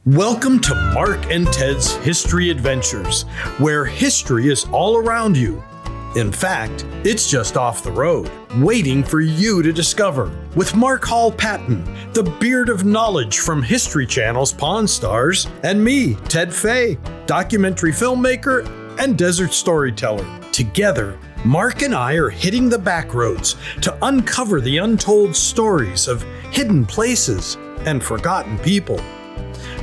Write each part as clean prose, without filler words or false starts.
Welcome to Mark and Ted's History Adventures, where history is all around you. In fact, it's just off the road, waiting for you to discover. With Mark Hall Patton, the beard of knowledge from History Channel's Pawn Stars, and me, Ted Fay, documentary filmmaker and desert storyteller. Together, Mark and I are hitting the back roads to uncover the untold stories of hidden places and forgotten people.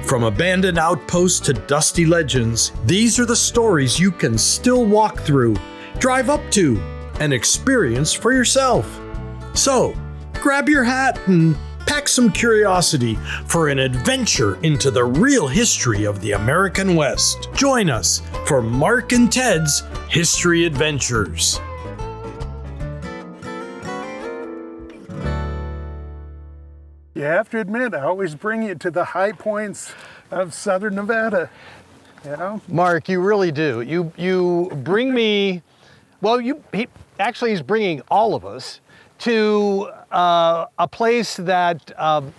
From abandoned outposts to dusty legends, these are the stories you can still walk through, drive up to, and experience for yourself. So, grab your hat and pack some curiosity for an adventure into the real history of the American West. Join us for Mark and Ted's History Adventures. You have to admit, I always bring you to the high points of southern Nevada, you know? Mark, you really do. You bring me, well, he's bringing all of us to a place that I've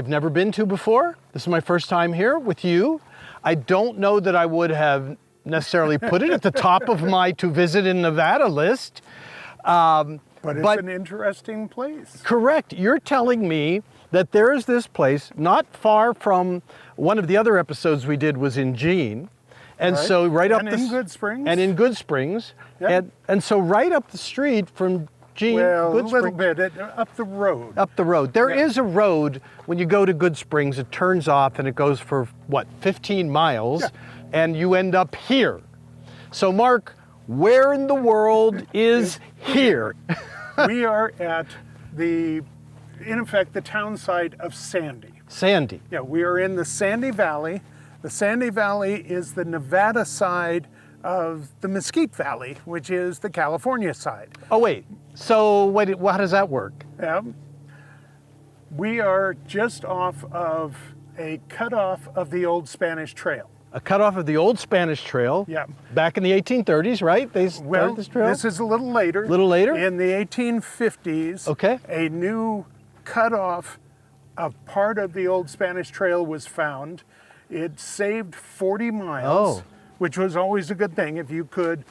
never been to before. This is my first time here with you. I don't know that I would have necessarily put it at the top of my to visit in Nevada list. But it's an interesting place. Correct. You're telling me that there is this place not far from one of the other episodes we did was in Jean. And right. So right up and in Good Springs. And in Good Springs. Yep. And so right up the street from Jean, well, Good a little Springs, bit, up the road. Up the road. There Yeah. is a road when you go to Good Springs, it turns off and it goes for, 15 miles, Yeah. and you end up here. So Mark, where in the world is here? We are at in effect, the town site of Sandy. Sandy. Yeah, we are in the Sandy Valley. The Sandy Valley is the Nevada side of the Mesquite Valley, which is the California side. Oh, wait. So how does that work? Yeah. We are just off of a cutoff of the old Spanish Trail. A cutoff of the old Spanish Trail. Yeah. Back in the 1830s, right? They started this trail? This is a little later. A little later? In the 1850s, Okay. a new cutoff of part of the old Spanish Trail was found. It saved 40 miles, Oh. which was always a good thing if you could,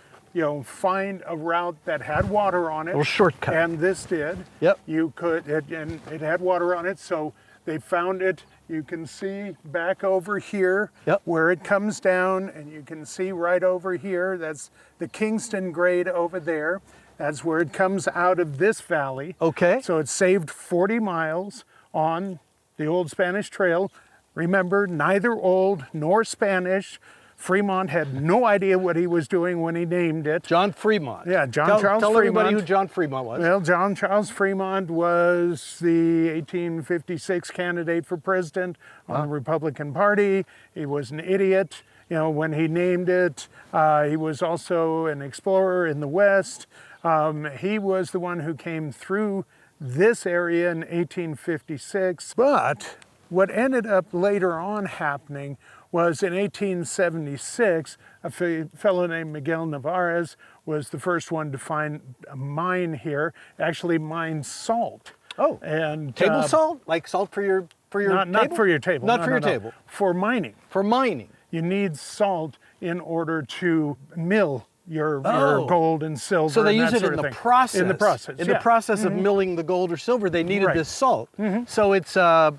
find a route that had water on it. A little shortcut. And this did. Yep. You could, and it had water on it, so they found it. You can see back over here Yep. where it comes down, and you can see right over here, that's the Kingston grade over there. That's where it comes out of this valley. Okay. So it saved 40 miles on the old Spanish Trail. Remember, neither old nor Spanish. Fremont had no idea what he was doing when he named it. John Fremont. Yeah, John Charles Tell everybody Fremont. who John Fremont was. Well, John Charles Fremont was the 1856 candidate for president on the Republican Party. He was an idiot, when he named it. He was also an explorer in the West. He was the one who came through this area in 1856. But what ended up later on happening was in 1876, a fellow named Miguel Nevarez was the first one to find a mine here, actually mined salt. Oh, and table salt? Like salt for your table? Not for your table. Not No, for no, your no. table. For mining. For mining. You need salt in order to mill your Oh. gold and silver. So they and use that it sort in of the thing. process. In the process. In yeah. the process of milling the gold or silver, they needed Right. this salt. So it's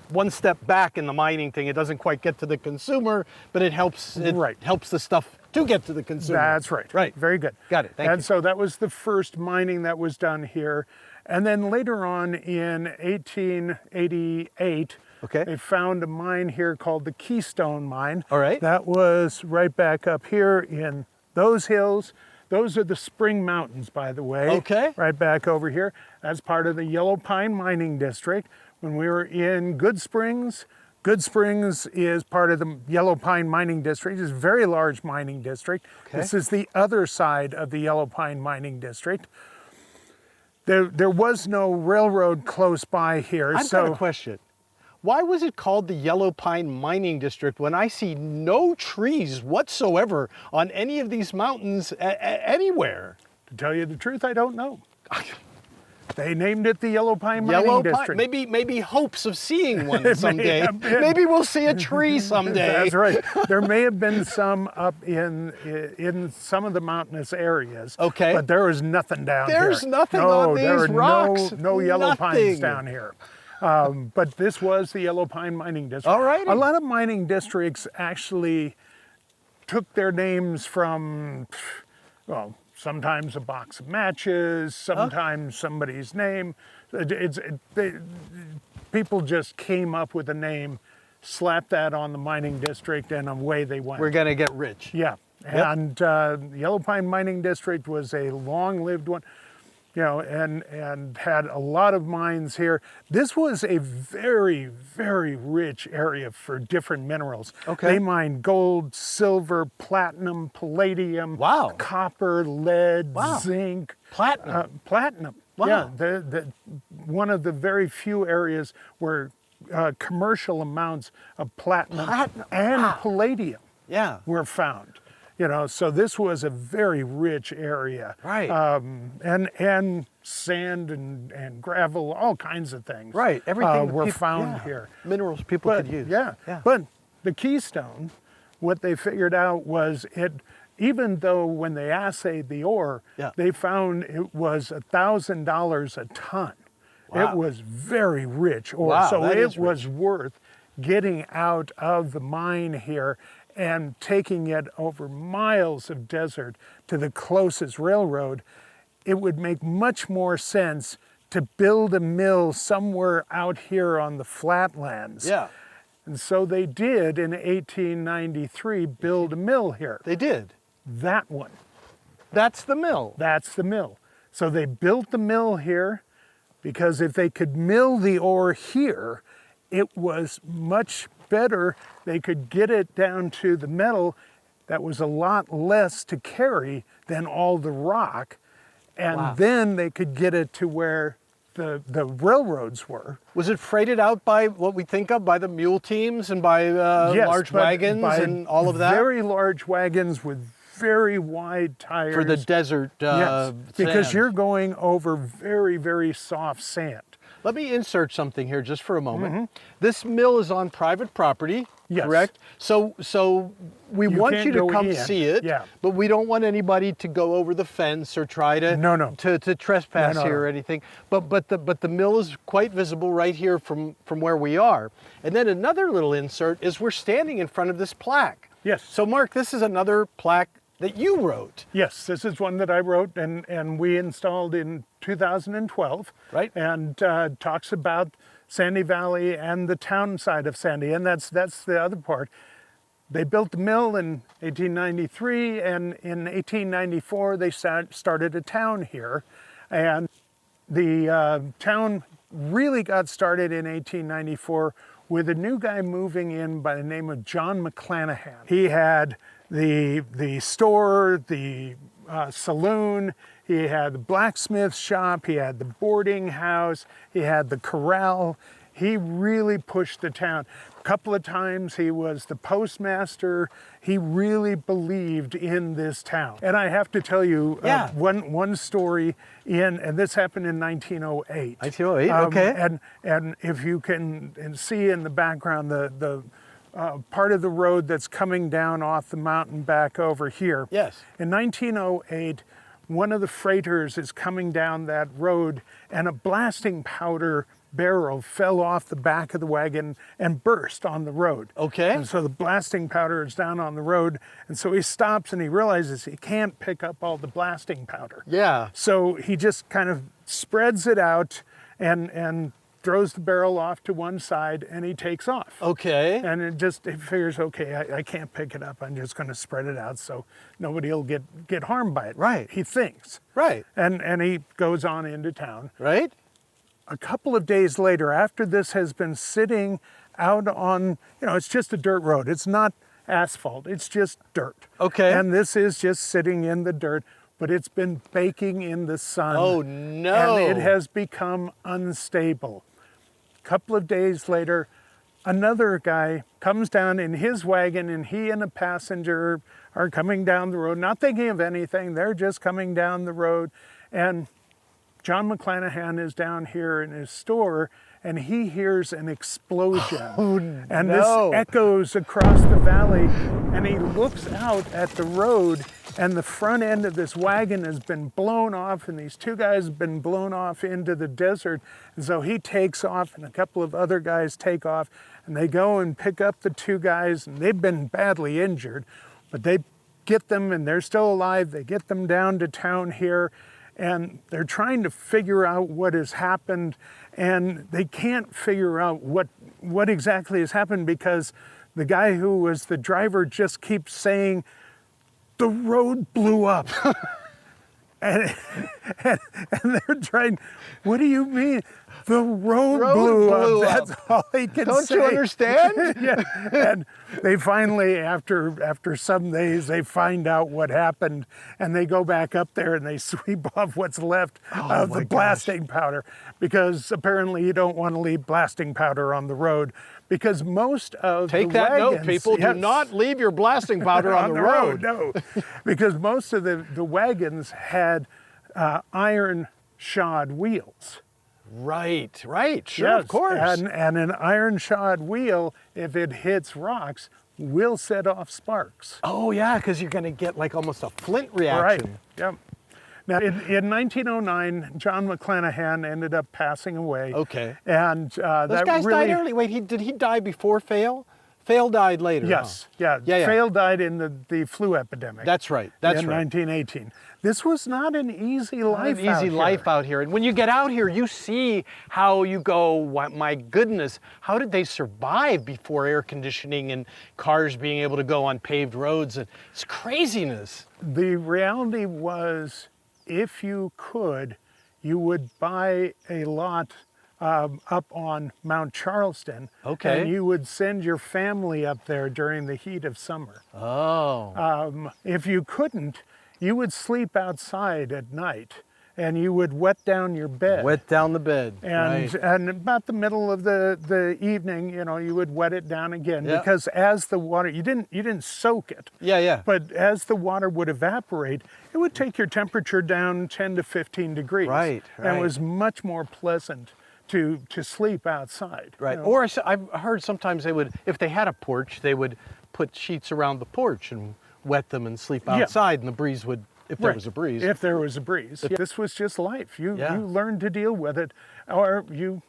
one step back in the mining thing. It doesn't quite get to the consumer, but it helps. It Right. helps the stuff to get to the consumer. That's right. Right. Very good. Got it. Thank and you. so that was the first mining that was done here. And then later on in 1888, Okay. they found a mine here called the Keystone Mine. All right. That was right back up here in those hills. Those are the Spring Mountains, by the way. Okay. Right back over here. That's part of the Yellow Pine Mining District. When we were in Good Springs is part of the Yellow Pine Mining District. It's a very large mining district. Okay. This is the other side of the Yellow Pine Mining District. There was no railroad close by here. I've got a question. Why was it called the Yellow Pine Mining District when I see no trees whatsoever on any of these mountains anywhere? To tell you the truth, I don't know. They named it the Yellow Pine Yellow Mining pine. District. Maybe hopes of seeing one someday. have been. Maybe we'll see a tree someday. That's right. There may have been some up in some of the mountainous areas. Okay. But there was nothing down here. There's nothing no, on there these are rocks. No yellow Nothing. pines down here. But this was the Yellow Pine Mining District. All righty. A lot of mining districts actually took their names from, well, sometimes a box of matches, sometimes somebody's name. People just came up with a name, slapped that on the mining district, and away they went. We're going to get rich. Yeah, Yep. and the Yellow Pine Mining District was a long-lived one, and had a lot of mines here. This was a very, very rich area for different minerals. Okay. They mined gold, silver, platinum, palladium, Wow. copper, lead, Wow. zinc. Platinum. Platinum. Wow. Yeah, one of the very few areas where commercial amounts of platinum, and palladium Yeah. were found. So this was a very rich area. Right. And sand and gravel, all kinds of things. Right. Everything that were people- found yeah. here. Minerals people But could use. yeah. Yeah. But the Keystone, what they figured out was even though when they assayed the ore, Yeah. they found it was $1,000 a ton. Wow. It was very rich ore. Wow, So that is it was worth getting out of the mine here and taking it over miles of desert to the closest railroad. It would make much more sense to build a mill somewhere out here on the flatlands. Yeah. And so they did in 1893 build a mill here. They did. That one. That's the mill. That's the mill. So they built the mill here because if they could mill the ore here, it was much better. They could get it down to the metal that was a lot less to carry than all the rock. And Wow. then they could get it to where the railroads were. Was it freighted out by what we think of by the mule teams and by Yes, large but wagons by and all of that? Very large wagons with very wide tires. For the desert Yes, because sand. you're going over very, very soft sand. Let me insert something here just for a moment. This mill is on private property, Yes. correct? So we You want can't you to go come in. see it, Yeah. but we don't want anybody to go over the fence or try to to trespass No, no, here no. or anything. But the mill is quite visible right here from where we are. And then another little insert is we're standing in front of this plaque. Yes. So Mark, this is another plaque that you wrote. Yes, this is one that I wrote and we installed in 2012. Right. And talks about Sandy Valley and the town side of Sandy. And that's the other part. They built the mill in 1893, and in 1894 they started a town here. And the town really got started in 1894 with a new guy moving in by the name of John McClanahan. He had the store, the saloon, he had the blacksmith shop, he had the boarding house, he had the corral. He really pushed the town. A couple of times he was the postmaster. He really believed in this town. And I have to tell you one story and this happened in 1908. 1908, okay. And if you can see in the background the part of the road that's coming down off the mountain back over here. Yes. In 1908, one of the freighters is coming down that road and a blasting powder barrel fell off the back of the wagon and burst on the road. Okay. And so the blasting powder is down on the road, and so he stops and he realizes he can't pick up all the blasting powder. Yeah. So he just kind of spreads it out and throws the barrel off to one side and he takes off. Okay. And it figures, okay, I can't pick it up. I'm just going to spread it out so nobody will get harmed by it. Right. He thinks. Right. And he goes on into town. Right? A couple of days later, after this has been sitting out on, it's just a dirt road. It's not asphalt. It's just dirt. Okay. And this is just sitting in the dirt, but it's been baking in the sun. Oh, no. And it has become unstable. A couple of days later, another guy comes down in his wagon and he and a passenger are coming down the road, not thinking of anything. They're just coming down the road. And John McClanahan is down here in his store, and he hears an explosion. And this echoes across the valley, and he looks out at the road, and the front end of this wagon has been blown off, and these two guys have been blown off into the desert. And so he takes off, and a couple of other guys take off, and they go and pick up the two guys, and they've been badly injured, but they get them, and they're still alive. They get them down to town here, and they're trying to figure out what has happened, and they can't figure out what exactly has happened, because the guy who was the driver just keeps saying, "The road blew up." and they're trying, "What do you mean? The road blew up." That's all he can say. Don't you understand? Yeah. And they finally, after some days, they find out what happened, and they go back up there and they sweep off what's left of the blasting powder, because apparently you don't want to leave blasting powder on the road, because most of Take the that wagons, note, people. yes, Do not leave your blasting powder on the road. No, because most of the wagons had iron shod wheels. Right, sure, Yes, of course. and an iron shod wheel, if it hits rocks, will set off sparks. Oh yeah, because you're going to get like almost a flint Right, reaction. yep. Now, in 1909, John McClanahan ended up passing away. Okay. And Those that guys really, died early. Wait, did he die before Fail? Fail died later. Yes, huh? yeah. Fail died in the flu epidemic. That's right. In 1918. This was not an easy life. Life out here. And when you get out here, you see how you go, my goodness, how did they survive before air conditioning and cars being able to go on paved roads? And it's craziness. The reality was, if you could, you would buy a lot up on Mount Charleston. Okay. And you would send your family up there during the heat of summer. Oh. If you couldn't, you would sleep outside at night, and you would wet down your bed. Wet down the bed. And right. and about the middle of the evening, you would wet it down again, Yeah. because as the water, you didn't soak it. Yeah. But as the water would evaporate, it would take your temperature down 10 to 15 degrees. Right. And it was much more pleasant to sleep outside. Right. Or I've heard sometimes they would, if they had a porch, they would put sheets around the porch and wet them and sleep outside, and the breeze would, if there was a breeze. If there was a breeze. This was just life. You Yeah. learned to deal with it, or you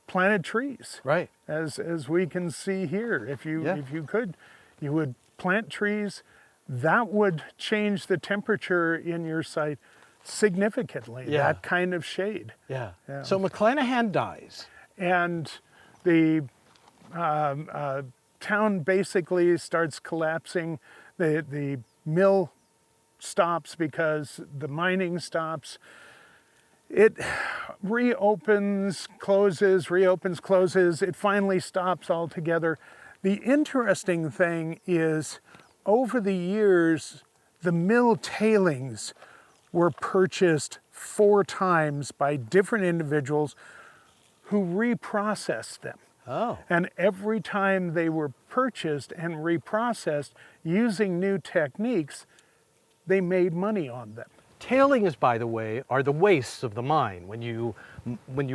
planted trees. Right. As we can see here. If you could, you would plant trees. That would change the temperature in your site significantly. Yeah. That kind of shade. Yeah. Yeah. So McClanahan dies. And the town basically starts collapsing. The mill stops because the mining stops. It reopens, closes. It finally stops altogether. The interesting thing is, over the years, the mill tailings were purchased 4 times by different individuals who reprocessed them. Oh. And every time they were purchased and reprocessed using new techniques, they made money on them. Tailings, by the way, are the wastes of the mine. When you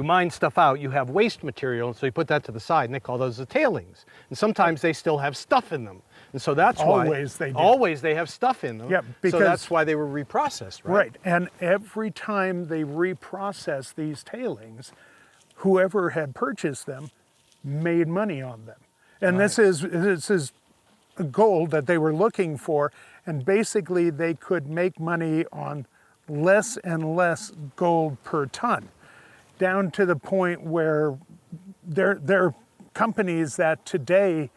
mine stuff out, you have waste material, and so you put that to the side, and they call those the tailings. And sometimes they still have stuff in them. And so that's why... Always they have stuff in them. Yeah, because, so that's why they were reprocessed, right? Right, and every time they reprocessed these tailings, whoever had purchased them made money on them. And this is a goal that they were looking for, and basically they could make money on less and less gold per ton, down to the point where there are companies that today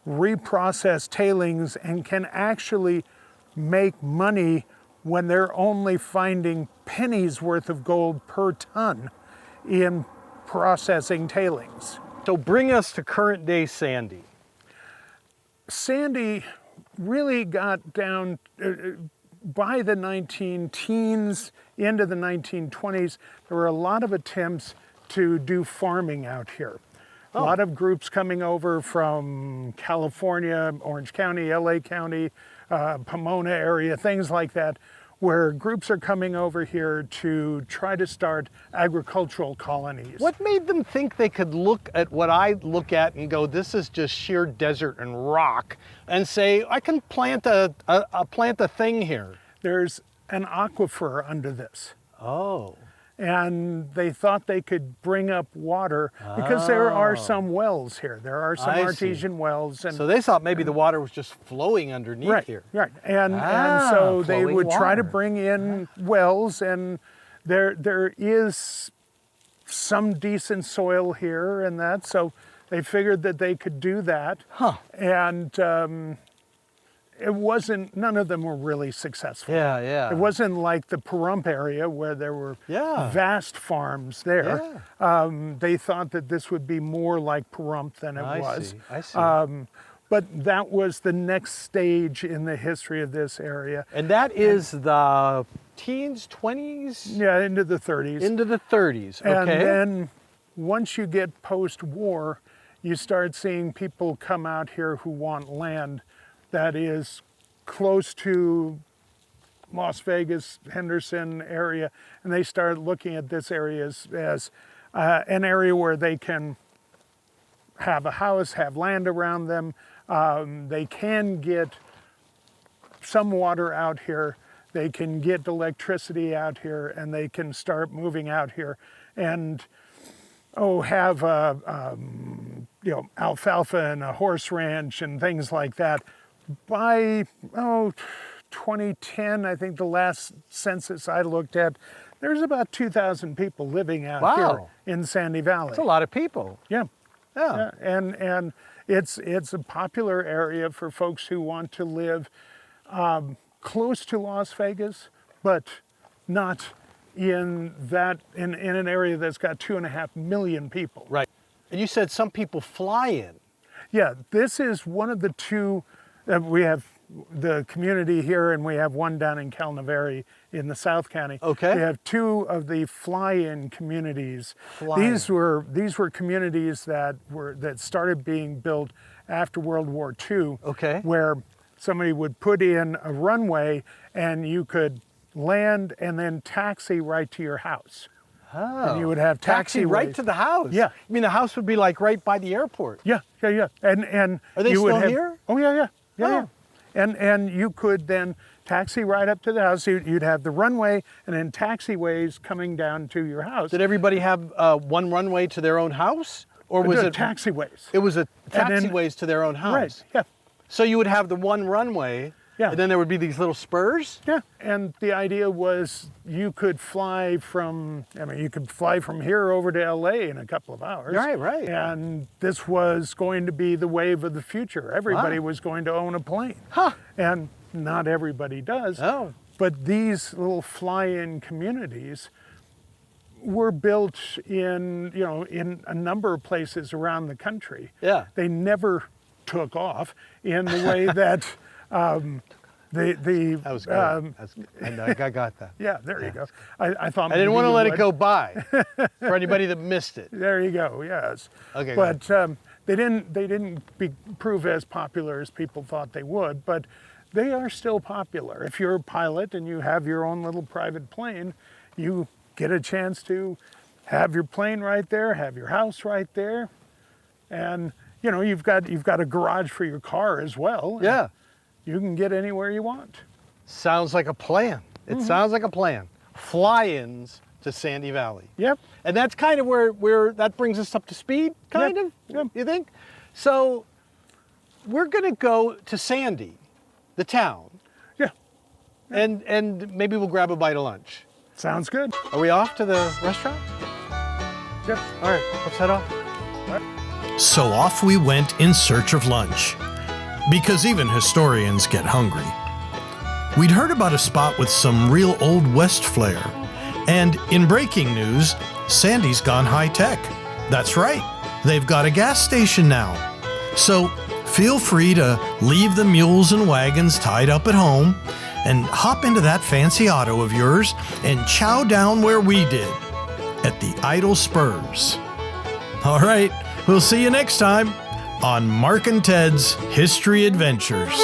reprocess tailings and can actually make money when they're only finding pennies worth of gold per ton in processing tailings. So bring us to current day Sandy. Sandy really got down by the 19-teens, into the 1920s. There were a lot of attempts to do farming out here. A lot of groups coming over from California, Orange County, LA County, Pomona area, things like that, where groups are coming over here to try to start agricultural colonies. What made them think they could look at what I look at and go, this is just sheer desert and rock, and say, I can plant a thing here? There's an aquifer under this. Oh. And they thought they could bring up water because there are some wells here. There are some artesian wells. And so they thought maybe the water was just flowing underneath here. Right, and so they flowing would try to water. bring in wells, and there is some decent soil here and that, so they figured that they could do that. And it wasn't, none of them were really successful. Yeah. It wasn't like the Pahrump area where there were vast farms there. They thought that this would be more like Pahrump than it was. I see. But that was the next stage in the history of this area. And that is the teens, 20s? Yeah, into the 30s. Into the 30s, okay. And then once you get post-war, you start seeing people come out here who want land that is close to Las Vegas, Henderson area, and they start looking at this area as an area where they can have a house, have land around them. They can get some water out here. They can get electricity out here, and they can start moving out here and have alfalfa and a horse ranch and things like that. By 2010, I think the last census I looked at, there's about 2,000 people living out here in Sandy Valley. That's a lot of people. Yeah. Yeah. And it's a popular area for folks who want to live close to Las Vegas, but not in an area that's got 2.5 million people. Right. And you said some people fly in. Yeah, this is one of the two. We have the community here, and we have one down in Calnavary in the South County. Okay. We have two of the fly-in communities. These were communities that started being built after World War II. Okay. Where somebody would put in a runway, and you could land and then taxi right to your house. Oh. And you would have taxi right to the house. Yeah. I mean, the house would be like right by the airport. Yeah. And Are they you would still have, here? Oh yeah. Oh. And you could then taxi right up to the house. You'd have the runway and then taxiways coming down to your house. Did everybody have one runway to their own house, or was it taxiways? It was a And then- taxiways to their own house. Right. Yeah. So you would have the one runway. Yeah. And then there would be these little spurs. Yeah. And the idea was you could fly from here over to LA in a couple of hours. Right. And this was going to be the wave of the future. Everybody was going to own a plane. And not everybody does. Oh. But these little fly-in communities were built in a number of places around the country. Yeah. They never took off in the way that That was good. I got that. Yeah, there you go. I thought I didn't want to let it would. go by for anybody that missed it. There you go. Yes. Okay. But they didn't prove as popular as people thought they would, but they are still popular. If you're a pilot and you have your own little private plane, you get a chance to have your plane right there, have your house right there, and you've got a garage for your car as well. Yeah. You can get anywhere you want. Sounds like a plan. It sounds like a plan. Fly-ins to Sandy Valley. Yep. And that's kind of where that brings us up to speed, kind of, you think? So we're going to go to Sandy, the town, Yeah. and maybe we'll grab a bite of lunch. Sounds good. Are we off to the restaurant? Yep. All right, let's head off. So off we went in search of lunch, because even historians get hungry. We'd heard about a spot with some real Old West flair, and in breaking news, Sandy's gone high-tech. That's right, they've got a gas station now. So feel free to leave the mules and wagons tied up at home and hop into that fancy auto of yours and chow down where we did, at the Idle Spurs. All right, we'll see you next time on Mark and Ted's History Adventures.